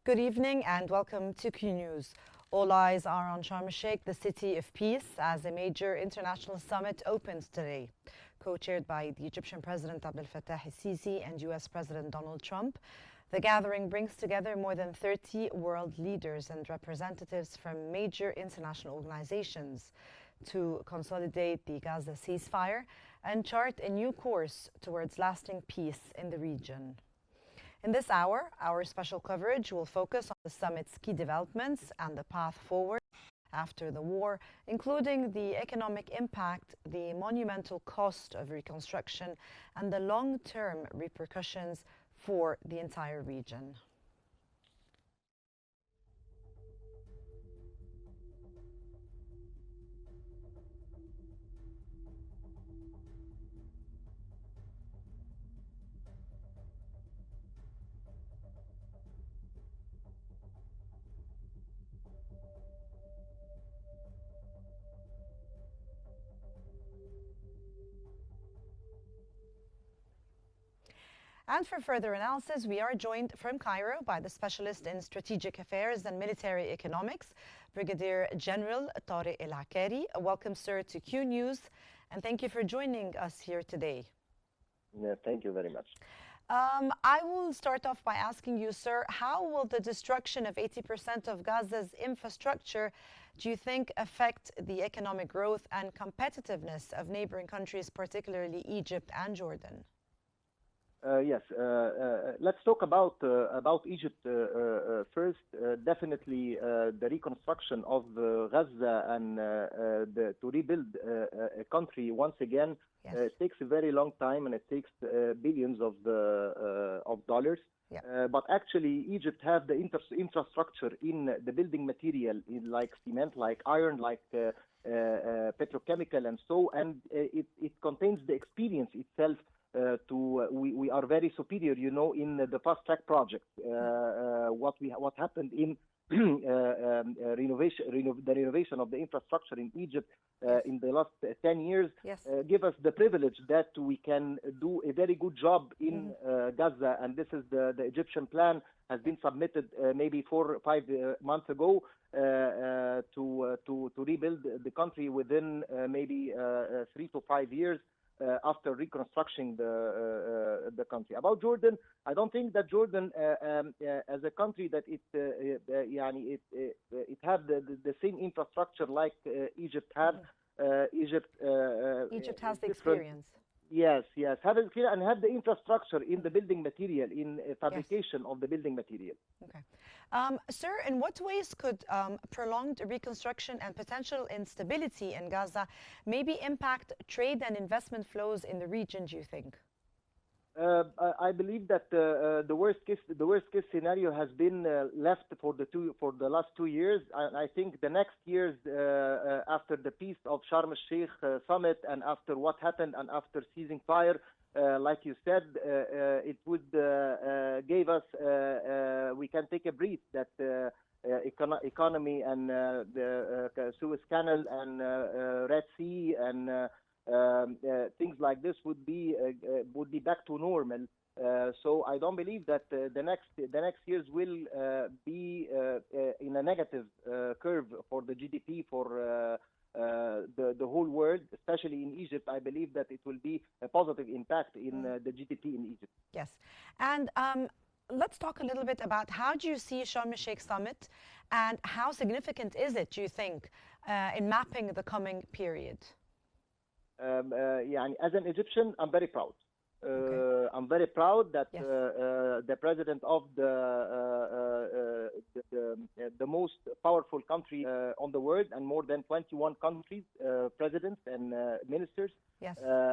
Good evening and welcome to Qnews. All eyes are on Sharm el-Sheikh, the city of peace, as a major international summit opens today. Co-chaired by the Egyptian President Abdel Fattah el-Sisi and US President Donald Trump, the gathering brings together more than 30 world leaders and representatives from major international organizations to consolidate the Gaza ceasefire and chart a new course towards lasting peace in the region. In this hour, our special coverage will focus on the summit's key developments and the path forward after the war, including the economic impact, the monumental cost of reconstruction, and the long-term repercussions for the entire region. And for further analysis, we are joined from Cairo by the specialist in strategic affairs and military economics, Brigadier General Tariq El-Akkari. Welcome, sir, to Qnews, and thank you for joining us here today. Thank you very much. I will start off by asking you, sir, how will the destruction of 80% of Gaza's infrastructure, do you think, affect the economic growth and competitiveness of neighboring countries, particularly Egypt and Jordan? Yes, let's talk about Egypt first. Definitely, the reconstruction of Gaza and to rebuild a country once again takes a very long time, and it takes billions of dollars. Yeah. But actually, Egypt has the infrastructure in the building material, in like cement, like iron, like petrochemical, and so, and it contains the experience itself. We are very superior, you know, in the fast track project. What happened in the renovation of the infrastructure in Egypt in the last 10 years give us the privilege that we can do a very good job in Gaza, and this is the Egyptian plan has been submitted maybe 4 or 5 months ago to rebuild the country within maybe 3 to 5 years. After reconstructing the country. About Jordan, I don't think that Jordan, as a country, that it had the same infrastructure like Egypt had. Egypt has the experience. Yes, have it and have the infrastructure in the building material, in fabrication of the building material. Okay. Sir, in what ways could prolonged reconstruction and potential instability in Gaza maybe impact trade and investment flows in the region, do you think? I believe that the worst case scenario has been left for the last 2 years. I think the next years, after the peace of Sharm el-Sheikh summit and after what happened and after ceasing fire, like you said, it would give us we can take a breath that economy and the Suez Canal and Red Sea and things like this would be back to normal. So I don't believe that the next years will be in a negative curve for the GDP for the whole world, especially in Egypt. I believe that it will be a positive impact in the GDP in Egypt. Yes, and let's talk a little bit about how do you see Sharm el-Sheikh summit, and how significant is it, do you think, in mapping the coming period? As an Egyptian, I'm very proud. I'm very proud that the president of the most powerful country on the world, and more than 21 countries, presidents and ministers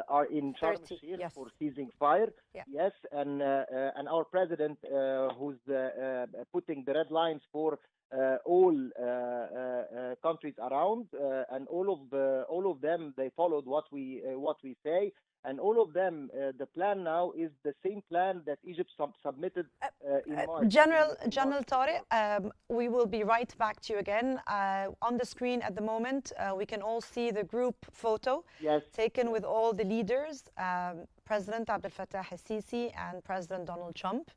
are in Sharm el-Sheikh for ceasing fire. Yes, and our president, who's putting the red lines for all countries around, and all of them, they followed what we say, and all of them, the plan now is the same plan that Egypt submitted in March. General Tariq, we will be right back to you again. On the screen at the moment, we can all see the group photo taken with all the leaders, President Abdel Fattah el-Sisi and President Donald Trump,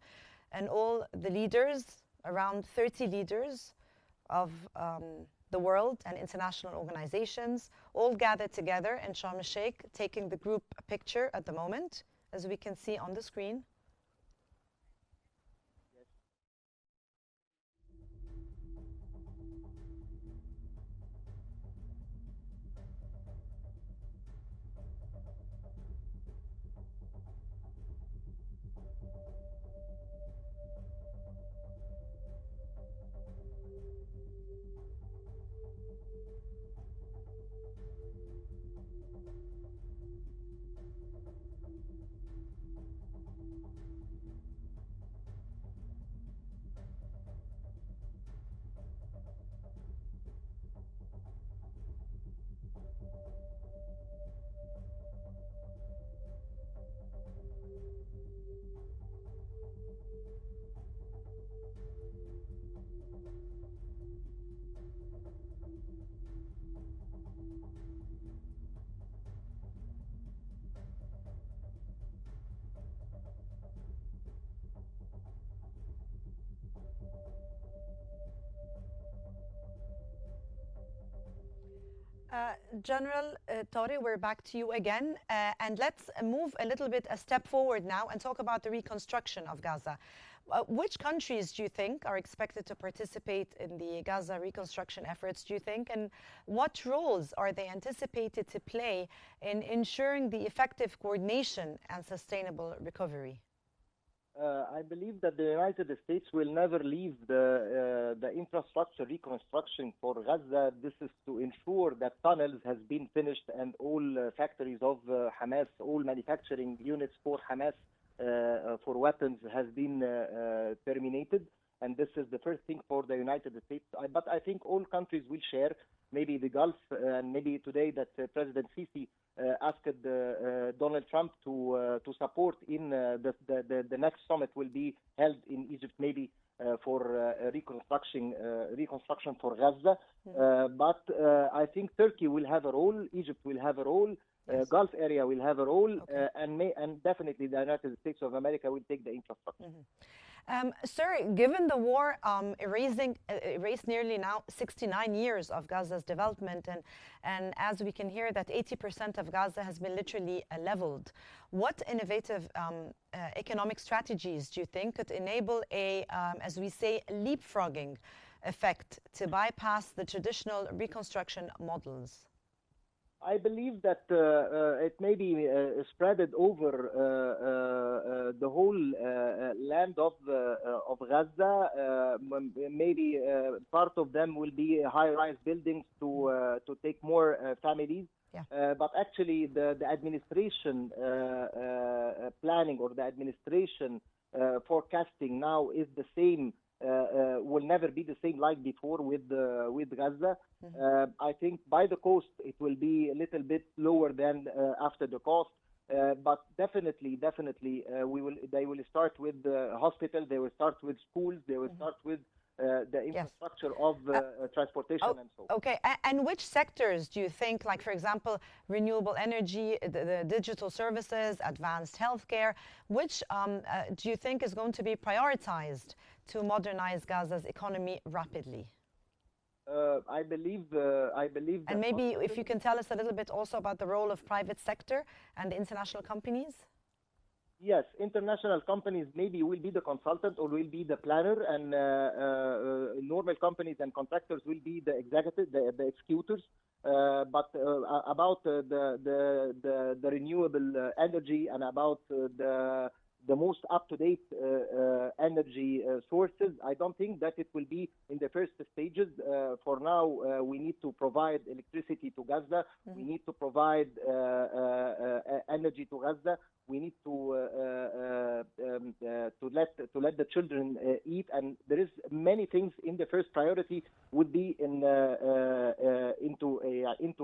and all the leaders around 30 leaders of the world and international organizations all gathered together in Sharm el-Sheikh, taking the group picture at the moment, as we can see on the screen. General Tori, we're back to you again. And let's move a step forward now and talk about the reconstruction of Gaza. Which countries do you think are expected to participate in the Gaza reconstruction efforts, do you think? And what roles are they anticipated to play in ensuring the effective coordination and sustainable recovery? I believe that the United States will never leave the infrastructure reconstruction for Gaza. This is to ensure that tunnels has been finished and all factories of Hamas, all manufacturing units for Hamas for weapons has been terminated. And this is the first thing for the United States. But I think all countries will share, maybe the Gulf, and maybe today that President Sisi asked Donald Trump to support in the next summit will be held in Egypt, maybe for reconstruction for Gaza. But I think Turkey will have a role, Egypt will have a role, yes. Gulf area will have a role, okay. and definitely the United States of America will take the infrastructure. Sir, given the war erased nearly now 69 years of Gaza's development, and as we can hear that 80% of Gaza has been literally leveled, what innovative economic strategies do you think could enable as we say, leapfrogging effect to bypass the traditional reconstruction models? I believe that it may be spread over the whole land of Gaza. Maybe part of them will be high-rise buildings to take more families. Yeah. But actually, the administration planning or the administration forecasting now is the same. Will never be the same like before with Gaza. Mm-hmm. I think by the coast it will be a little bit lower than after the cost, but definitely they will start with the hospital, they will start with schools, they will start with the infrastructure, yes. of transportation and so on. Okay, and which sectors do you think, like for example, renewable energy, the digital services, advanced healthcare, which do you think is going to be prioritized to modernize Gaza's economy rapidly? I believe that. And maybe if you can tell us a little bit also about the role of private sector and the international companies. Yes, international companies maybe will be the consultant or will be the planner, and normal companies and contractors will be the executive, the executors. But about the renewable energy and about the most up-to-date energy sources, I don't think that it will be in the first stages. For now, we need to provide electricity to Gaza. Mm-hmm. We need to provide energy to Gaza. We need to let the children eat, and there is many things in the first priority would be into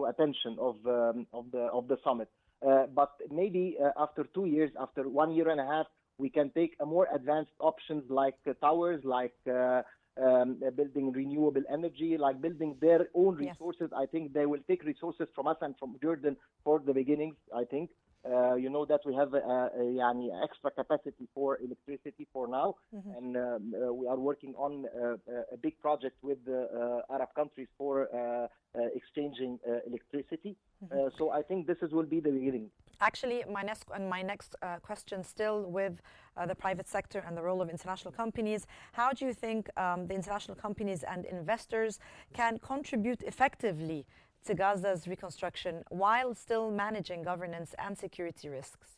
attention of the summit. But maybe after 2 years, after 1 year and a half, we can take a more advanced options like towers, like building renewable energy, like building their own resources. Yes. I think they will take resources from us and from Jordan for the beginnings, I think. You know that we have extra capacity for electricity for now, and we are working on a big project with Arab countries for exchanging electricity. So I think will be the beginning. Actually, my next question still with the private sector and the role of international companies. How do you think the international companies and investors can contribute effectively to Gaza's reconstruction while still managing governance and security risks?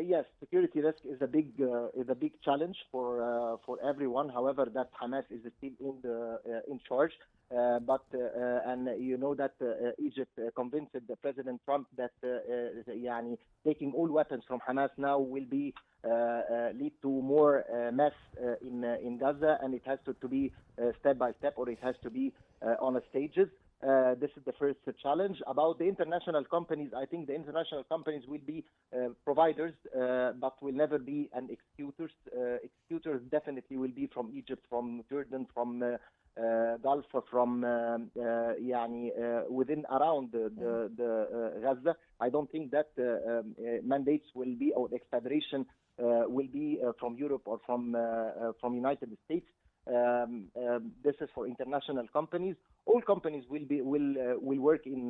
Yes, security risk is a big challenge for everyone. However, that Hamas is still in charge. But you know that Egypt convinced President Trump that taking all weapons from Hamas now will be lead to more mess in Gaza, and it has to be step by step, or it has to be on a stages. This is the first challenge. About the international companies, I think the international companies will be providers, but will never be an executors. Executors definitely will be from Egypt, from Jordan, from Gulf, from within around the Gaza. I don't think that mandates will be, or extradition will be from Europe or from United States. This is for international companies. All companies will work in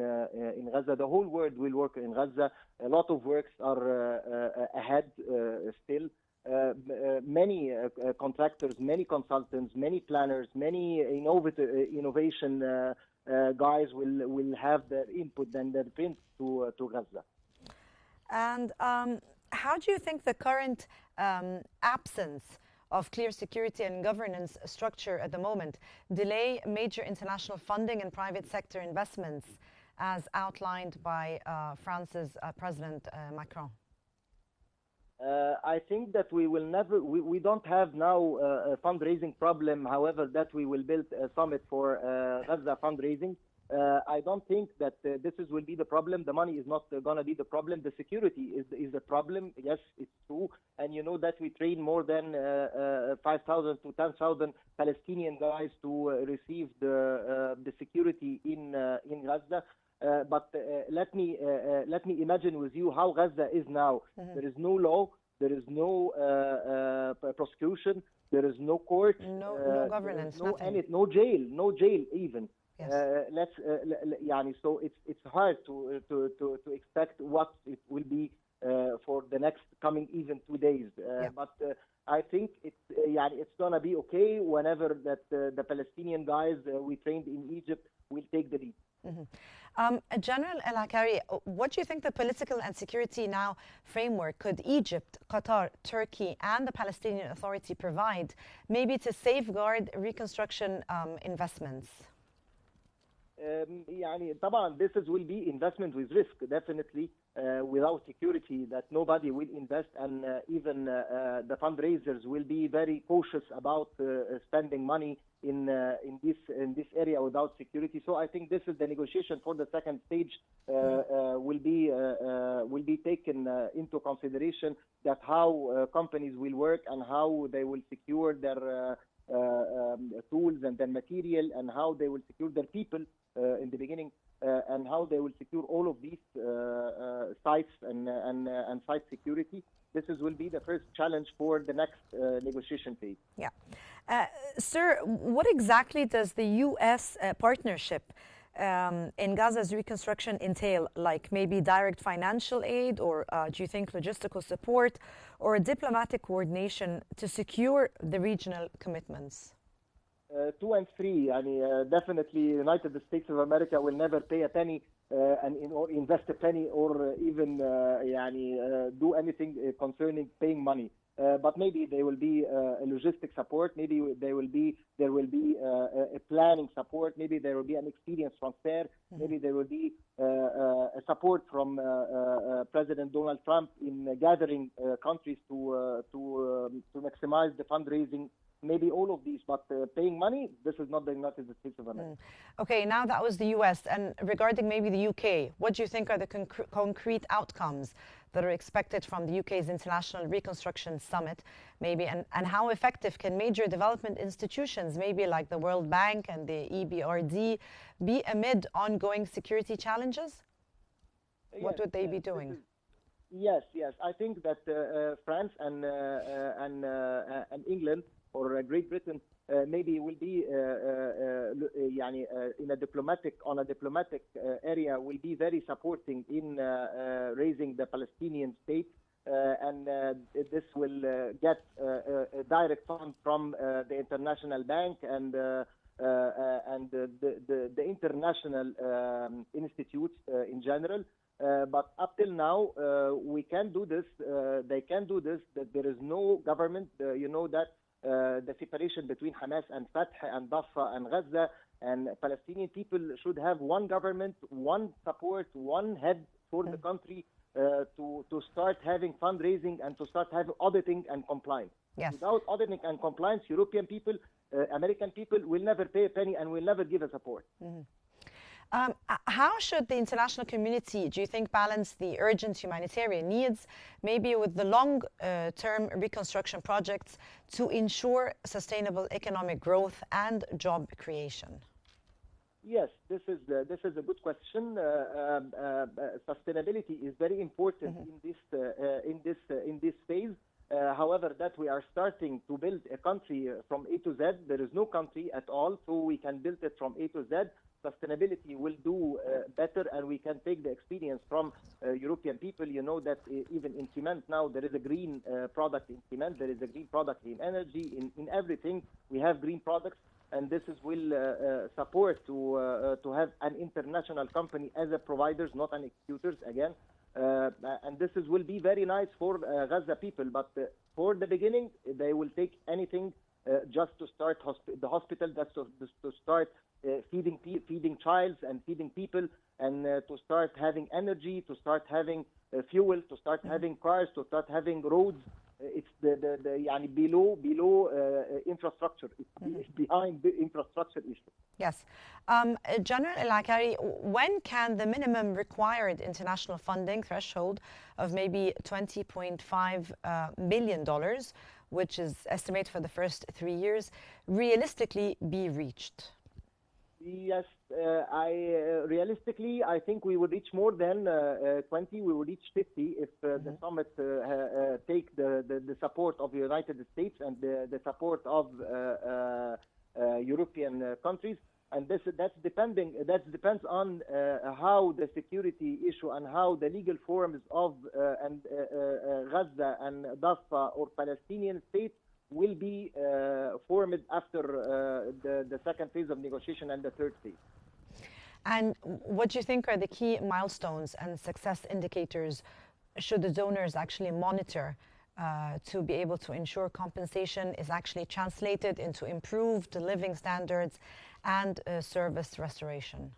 Gaza. The whole world will work in Gaza. A lot of works are ahead still. Many contractors, many consultants, many planners, many innovation guys will have their input and their print to Gaza. And how do you think the current absence of clear security and governance structure at the moment delay major international funding and private sector investments, as outlined by France's President Macron? I think that we don't have now a fundraising problem. However, that we will build a summit for Gaza fundraising. I don't think that will be the problem. The money is not going to be the problem. The security is the problem. Yes, it's true. And you know that we train more than 5,000 to 10,000 Palestinian guys to receive the security in Gaza. But let me imagine with you how Gaza is now. There is no law. There is no prosecution. There is no court. No governance. No jail even. Yes. So it's hard to expect what it will be for the next coming even 2 days. But I think it's gonna be okay whenever that the Palestinian guys we trained in Egypt will take the lead. General El Akari, what do you think the political and security now framework could Egypt, Qatar, Turkey, and the Palestinian Authority provide, maybe to safeguard reconstruction investments? طبعا this will be investment with risk, definitely. Without security, that nobody will invest, and even the fundraisers will be very cautious about spending money in this area without security. So I think this is the negotiation for the second stage will be taken into consideration, that how companies will work and how they will secure their tools and their material, and how they will secure their people in the beginning, and how they will secure all of these sites and site security. Will be the first challenge for the next negotiation phase. Yeah. Sir, what exactly does the U.S. Partnership in Gaza's reconstruction entail? Like maybe direct financial aid, or do you think logistical support, or diplomatic coordination to secure the regional commitments? 2 and 3. Definitely United States of America will never pay a penny or invest a penny, or even do anything concerning paying money. But maybe there will be a logistic support. Maybe there will be a planning support. Maybe there will be an experience transfer. Maybe there will be a support from President Donald Trump in gathering countries to maximize the fundraising. Maybe all of these, but paying money, this is not the United States of America. Okay, now that was the US. And regarding maybe the UK, what do you think are the concrete outcomes that are expected from the UK's International Reconstruction Summit, maybe, and how effective can major development institutions, maybe like the World Bank and the EBRD, be amid ongoing security challenges? What would they be doing? Yes, yes. I think that France and England or Great Britain maybe will be in a diplomatic area will be very supporting in raising the Palestinian state. And this will get a direct fund from the International Bank and the international institutes in general. But up till now, we can do this. They can do this. That there is no government. You know that the separation between Hamas and Fatah and Rafah and Gaza and Palestinian people should have one government, one support, one head for the country to start having fundraising and to start having auditing and compliance. Yes. Without auditing and compliance, European people, American people will never pay a penny and will never give a support. How should the international community, do you think, balance the urgent humanitarian needs, maybe with the long-term reconstruction projects to ensure sustainable economic growth and job creation? Yes, this is a good question. Sustainability is very important in this phase. However, that we are starting to build a country from A to Z. There is no country at all, so we can build it from A to Z. Sustainability will do better, and we can take the experience from European people. You know that even in cement now, there is a green product in cement, there is a green product in energy, in everything. We have green products, and this will support to have an international company as a providers, not an executors again. And this will be very nice for Gaza people, but for the beginning, they will take anything just to start the hospital, that's to start feeding child and feeding people, and to start having energy, to start having fuel, to start having cars, to start having roads. It's the below infrastructure. It's behind the infrastructure issue. Yes. General El Akari, when can the minimum required international funding threshold of maybe $20.5 billion, which is estimated for the first 3 years, realistically be reached? Yes, realistically, I think we would reach more than 20. We would reach 50 if the summit take the support of the United States and the support of European countries. And that depends on how the security issue and how the legal forms of Gaza and Rafah or Palestinian state will be formed after the second phase of negotiation and the third phase. And what do you think are the key milestones and success indicators should the donors actually monitor to be able to ensure compensation is actually translated into improved living standards and service restoration?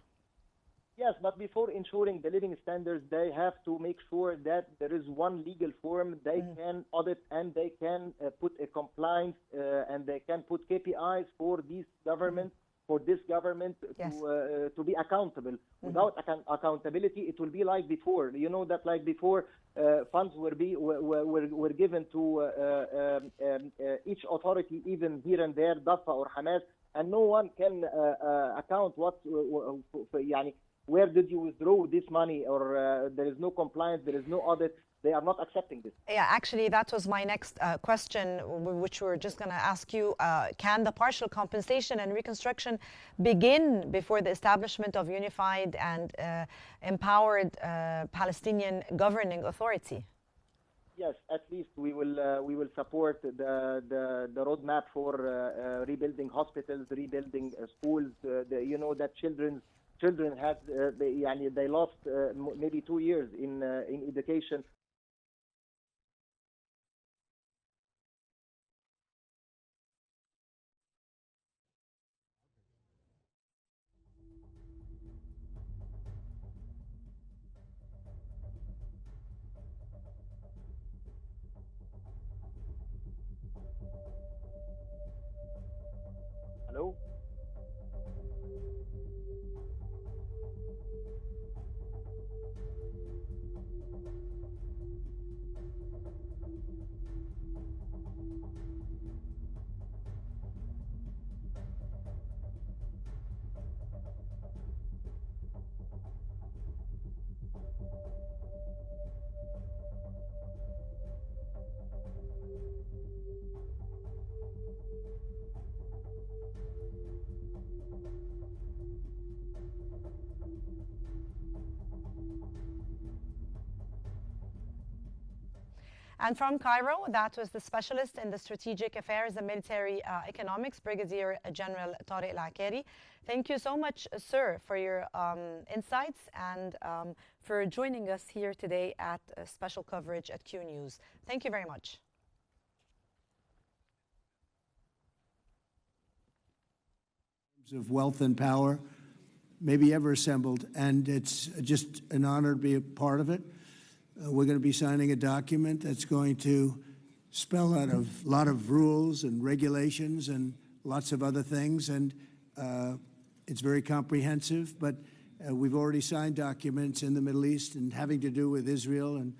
Yes, but before ensuring the living standards, they have to make sure that there is one legal form they can audit, and they can put a compliance and they can put KPIs for this government Yes. to be accountable. Without accountability, it will be like before. You know that like before, funds were given to each authority, even here and there, Rafah or Hamas, and no one can account where did you withdraw this money, or there is no compliance, there is no audit. They are not accepting this. Yeah, actually, that was my next question, which we're just going to ask you. Can the partial compensation and reconstruction begin before the establishment of unified and empowered Palestinian governing authority? Yes, at least we will support the roadmap for rebuilding hospitals, rebuilding schools. You know that children had they lost maybe 2 years in education. Hello? And from Cairo, that was the specialist in the strategic affairs and military economics, Brigadier General Tariq Al-Akari. Thank you so much, sir, for your insights and for joining us here today at special coverage at Q News. Thank you very much. Of wealth and power maybe ever assembled, and it's just an honor to be a part of it. We're going to be signing a document that's going to spell out a lot of rules and regulations and lots of other things, and it's very comprehensive, but we've already signed documents in the Middle East and having to do with Israel and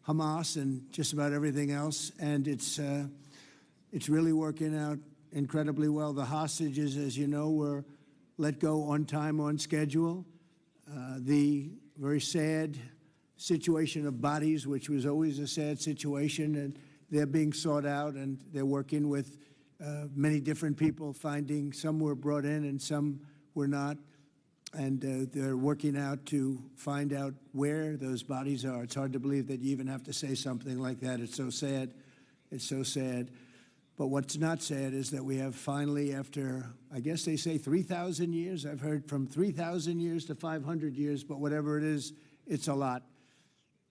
Hamas and just about everything else, and it's really working out incredibly well. The hostages, as you know, were let go on time, on schedule. The very sad situation of bodies, which was always a sad situation, and they're being sought out, and they're working with many different people, finding some were brought in and some were not, and they're working out to find out where those bodies are. It's hard to believe that you even have to say something like that. It's so sad. It's so sad. But what's not sad is that we have finally, after, I guess they say 3,000 years, I've heard from 3,000 years to 500 years, but whatever it is, it's a lot.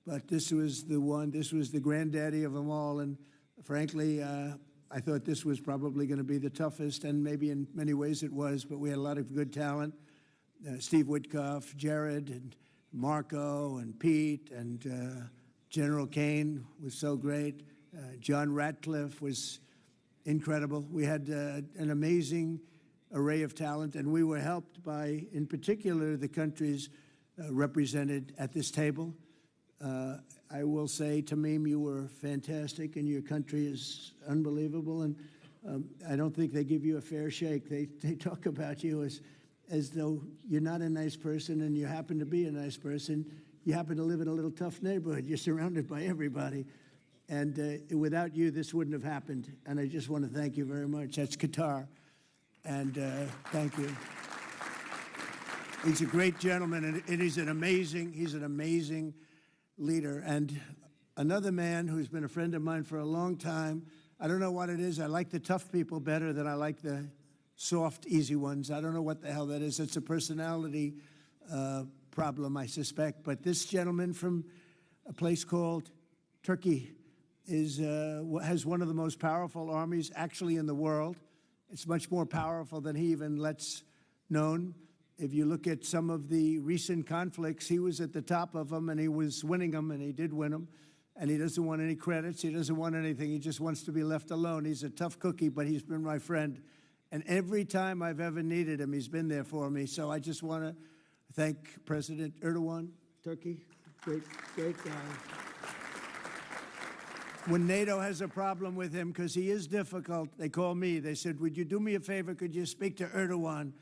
But this was the one, this was the granddaddy of them all, and frankly, I thought this was probably going to be the toughest, and maybe in many ways it was, but we had a lot of good talent. Steve Witkoff, Jared, and Marco, and Pete, and General Kane was so great. John Ratcliffe was incredible. We had an amazing array of talent, and we were helped by, in particular, the countries represented at this table. I will say, Tamim, you were fantastic, and your country is unbelievable, and I don't think they give you a fair shake. They talk about you as though you're not a nice person, and you happen to be a nice person. You happen to live in a little tough neighborhood. You're surrounded by everybody. And without you, this wouldn't have happened. And I just want to thank you very much. That's Qatar. And thank you. He's a great gentleman, and he's an amazing leader. And another man who's been a friend of mine for a long time. I don't know what it is. I like the tough people better than I like the soft, easy ones. I don't know what the hell that is. It's a personality problem, I suspect. But this gentleman from a place called Turkey has one of the most powerful armies actually in the world. It's much more powerful than he even lets known. If you look at some of the recent conflicts, he was at the top of them, and he was winning them, and he did win them. And he doesn't want any credits. He doesn't want anything. He just wants to be left alone. He's a tough cookie, but he's been my friend. And every time I've ever needed him, he's been there for me. So I just want to thank President Erdogan, Turkey. Great guy. When NATO has a problem with him, because he is difficult, they call me. They said, would you do me a favor? Could you speak to Erdogan?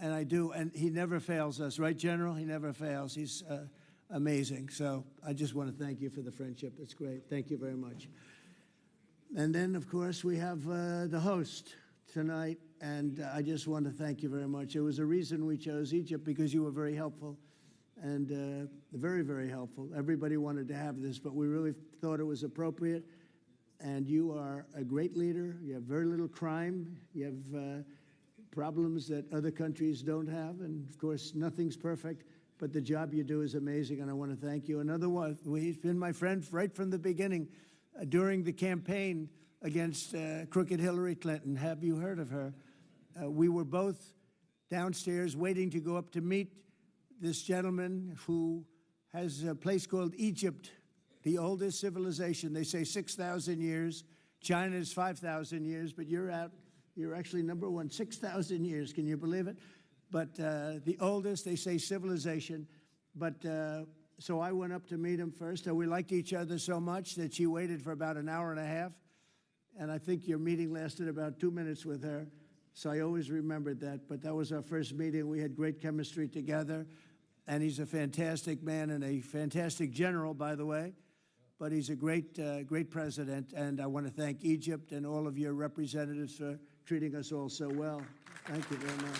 And I do, and he never fails us. Right, General? He never fails. He's amazing. So I just want to thank you for the friendship. It's great. Thank you very much. And then, of course, we have the host tonight, and I just want to thank you very much. There was a reason we chose Egypt, because you were very helpful. And very, very helpful. Everybody wanted to have this, but we really thought it was appropriate. And you are a great leader. You have very little crime. You have problems that other countries don't have. And, of course, nothing's perfect, but the job you do is amazing, and I want to thank you. Another one, he's been my friend right from the beginning. During the campaign against crooked Hillary Clinton, have you heard of her? We were both downstairs waiting to go up to meet this gentleman who has a place called Egypt, the oldest civilization. They say 6,000 years. China is 5,000 years, but you're actually number one, 6,000 years. Can you believe it? But the oldest, they say, civilization. But so I went up to meet him first, and we liked each other so much that she waited for about an hour and a half. And I think your meeting lasted about 2 minutes with her. So I always remembered that. But that was our first meeting. We had great chemistry together. And he's a fantastic man and a fantastic general, by the way. But he's a great president. And I want to thank Egypt and all of your representatives for treating us all so well. Thank you very much.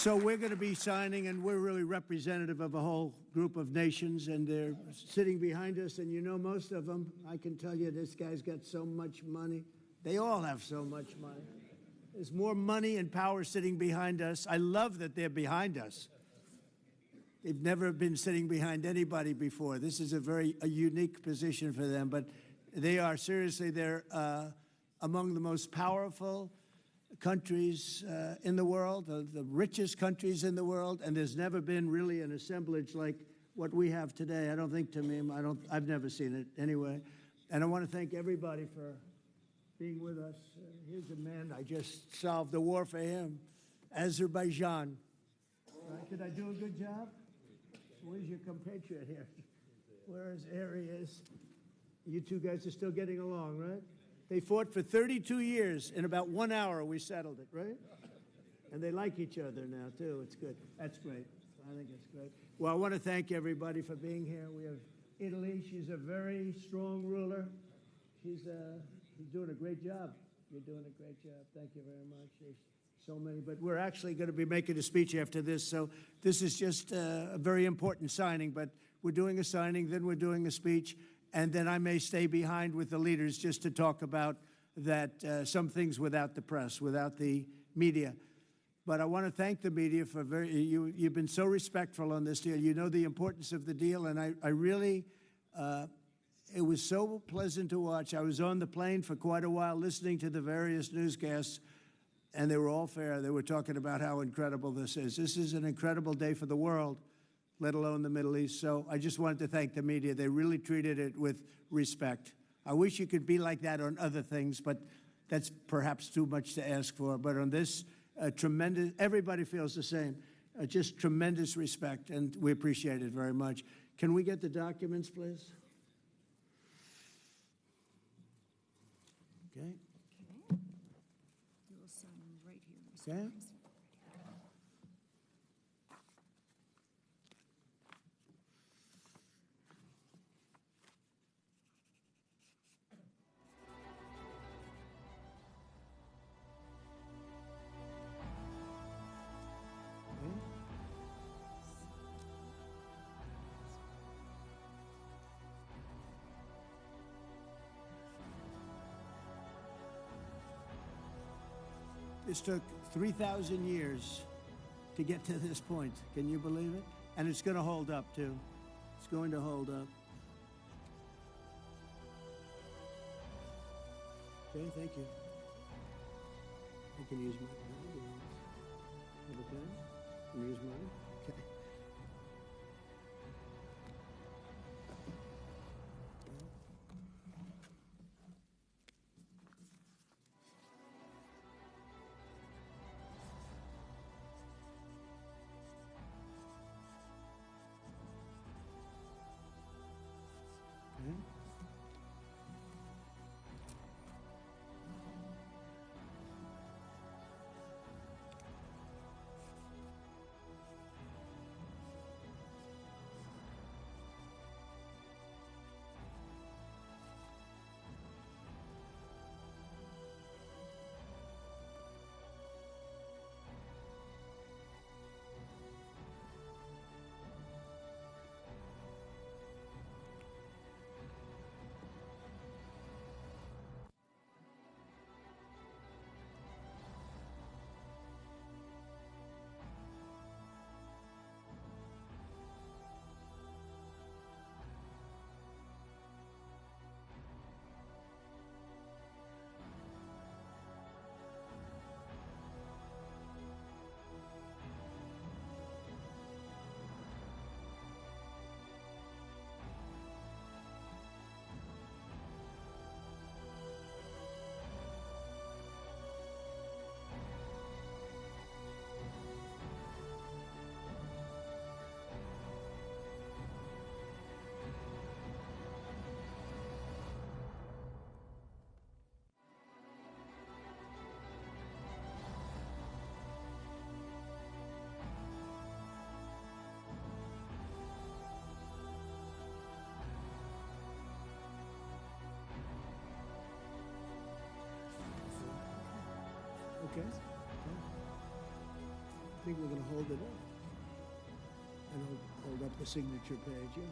So we're going to be signing, and we're really representative of a whole group of nations, and they're sitting behind us. And you know, most of them, I can tell you, this guy's got so much money. They all have so much money. There's more money and power sitting behind us. I love that they're behind us. They've never been sitting behind anybody before. This is a unique position for them, but they are seriously, they're among the most powerful countries in the world, the richest countries in the world, and there's never been really an assemblage like what we have today. I don't think, Tamim, I've never seen it anyway. And I want to thank everybody for being with us. Here's a man, I just solved the war for him, Azerbaijan. Right, did I do a good job? Where's your compatriot here? Where's Arias? You two guys are still getting along, right? They fought for 32 years. In about 1 hour, we settled it, right? And they like each other now, too. It's good. That's great. I think it's great. Well, I want to thank everybody for being here. We have Italy. She's a very strong ruler. She's doing a great job. You're doing a great job. Thank you very much. There's so many. But we're actually going to be making a speech after this. So this is just a very important signing. But we're doing a signing, then we're doing a speech. And then I may stay behind with the leaders just to talk about that, some things without the press, without the media. But I want to thank the media for you've been so respectful on this deal. You know the importance of the deal, and I really, it was so pleasant to watch. I was on the plane for quite a while listening to the various newscasts, and they were all fair. They were talking about how incredible this is. This is an incredible day for the world, let alone the Middle East. So I just wanted to thank the media. They really treated it with respect. I wish you could be like that on other things, but that's perhaps too much to ask for. But on this, tremendous, everybody feels the same. Just tremendous respect, and we appreciate it very much. Can we get the documents, please? Okay. You will sign right here. Okay. This took 3,000 years to get to this point. Can you believe it? And it's going to hold up, too. It's going to hold up. Okay, thank you. I can use my pen. Have a pen? Can you use mine? Okay. Okay. think we're going to hold it up. And hold up the signature page, yeah.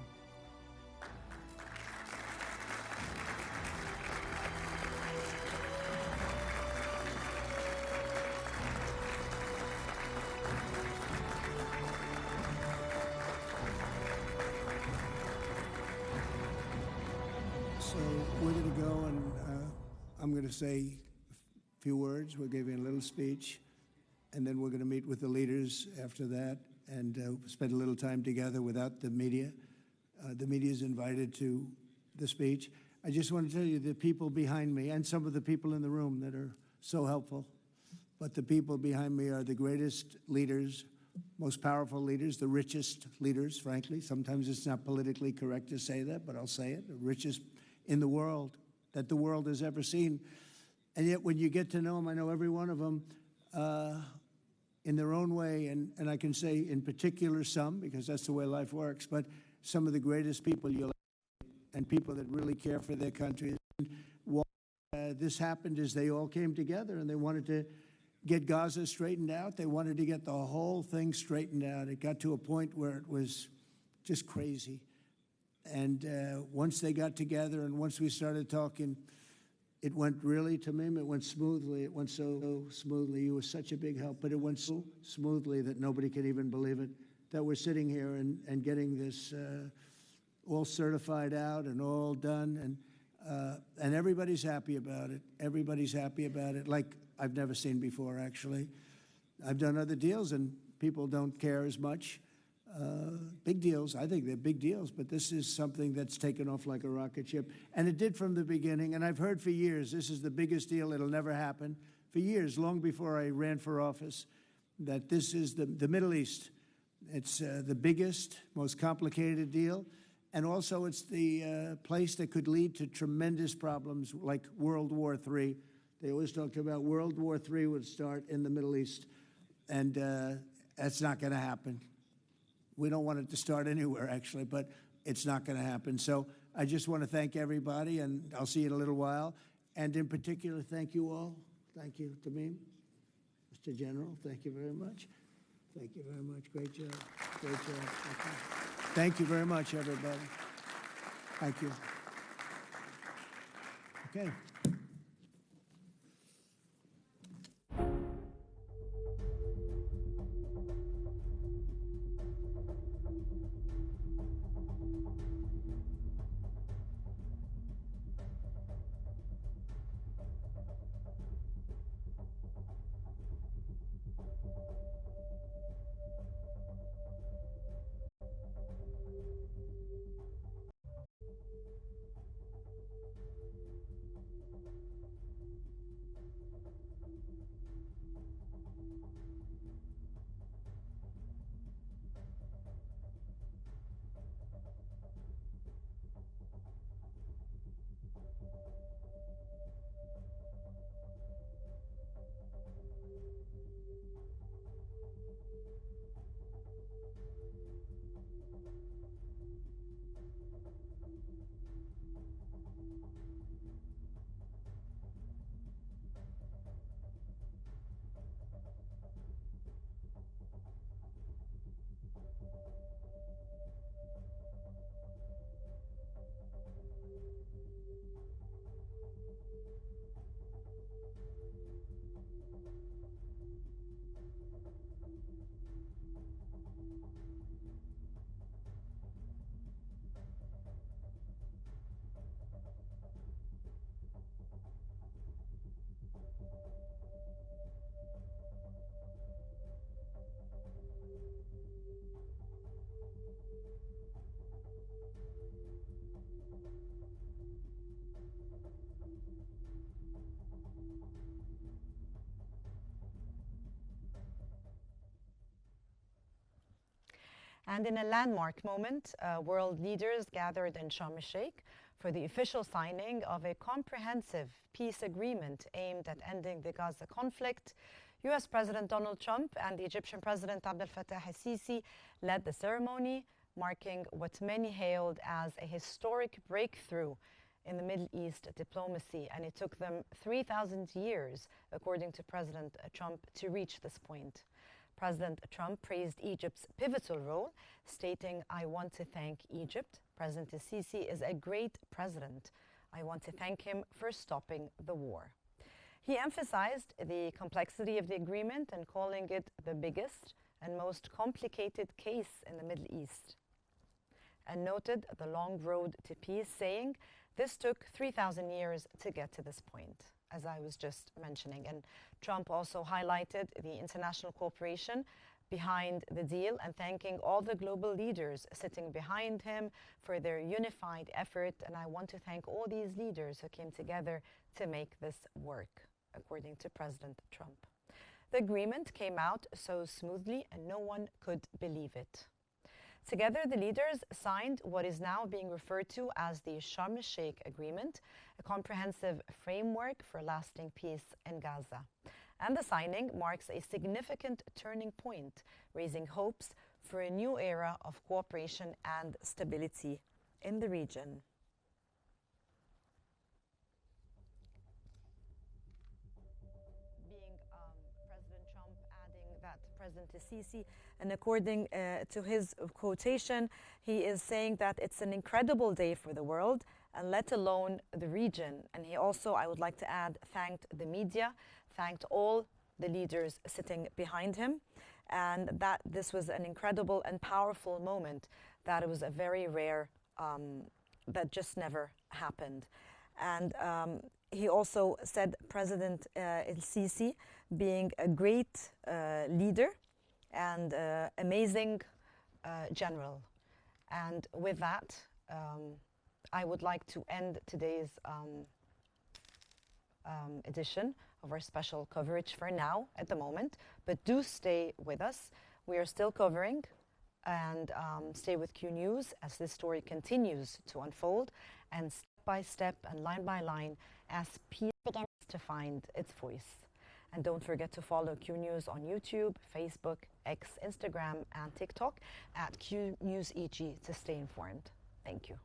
So we're going to go and I'm going to say a few words. We'll give you a little speech, and then we're going to meet with the leaders after that and spend a little time together without the media. The media is invited to the speech. I just want to tell you the people behind me and some of the people in the room that are so helpful, but the people behind me are the greatest leaders, most powerful leaders, the richest leaders, frankly. Sometimes it's not politically correct to say that, but I'll say it, the richest in the world that the world has ever seen. And yet when you get to know them, I know every one of them in their own way, and I can say in particular some, because that's the way life works, but some of the greatest people you'll ever meet, and people that really care for their country. This happened is they all came together and they wanted to get Gaza straightened out. They wanted to get the whole thing straightened out. It got to a point where it was just crazy. And once they got together and once we started talking, it went really, Tamim, it went smoothly. It went so smoothly. You were such a big help, but it went so smoothly that nobody can even believe it, that we're sitting here and getting this all certified out and all done. And everybody's happy about it. Everybody's happy about it, like I've never seen before, actually. I've done other deals, and people don't care as much. Big deals, I think they're big deals, but this is something that's taken off like a rocket ship. And it did from the beginning, and I've heard for years, this is the biggest deal, it'll never happen. For years, long before I ran for office, that this is the Middle East. It's the biggest, most complicated deal. And also it's the place that could lead to tremendous problems like World War III. They always talked about World War III would start in the Middle East. And that's not going to happen. We don't want it to start anywhere, actually, but it's not going to happen. So I just want to thank everybody, and I'll see you in a little while. And in particular, thank you all. Thank you, Tamim. Mr. General, thank you very much. Thank you very much. Great job. Great job. Thank you very much, everybody. Thank you. Okay. And in a landmark moment, world leaders gathered in Sharm el-Sheikh for the official signing of a comprehensive peace agreement aimed at ending the Gaza conflict. US President Donald Trump and the Egyptian President Abdel Fattah el-Sisi led the ceremony, marking what many hailed as a historic breakthrough in the Middle East diplomacy. And it took them 3,000 years, according to President Trump, to reach this point. President Trump praised Egypt's pivotal role, stating, "I want to thank Egypt. President Sisi is a great president. I want to thank him for stopping the war." He emphasized the complexity of the agreement and calling it the biggest and most complicated case in the Middle East, and noted the long road to peace, saying, "This took 3,000 years to get to this point," as I was just mentioning. And Trump also highlighted the international cooperation behind the deal and thanking all the global leaders sitting behind him for their unified effort. And I want to thank all these leaders who came together to make this work, according to President Trump. The agreement came out so smoothly and no one could believe it. Together, the leaders signed what is now being referred to as the Sharm el-Sheikh Agreement, a comprehensive framework for lasting peace in Gaza. And the signing marks a significant turning point, raising hopes for a new era of cooperation and stability in the region. President Trump adding that President Sisi, and according to his quotation, he is saying that it's an incredible day for the world, and let alone the region. And he also, I would like to add, thanked the media, thanked all the leaders sitting behind him, and that this was an incredible and powerful moment, that it was a very rare, that just never happened. And he also said President el-Sisi being a great leader and amazing general. And with that, I would like to end today's edition of our special coverage for now, at the moment. But do stay with us. We are still covering, and stay with Q News as this story continues to unfold, and step by step and line by line as peace begins to find its voice. And don't forget to follow Q News on YouTube, Facebook, X, Instagram, and TikTok at Q News EG to stay informed. Thank you.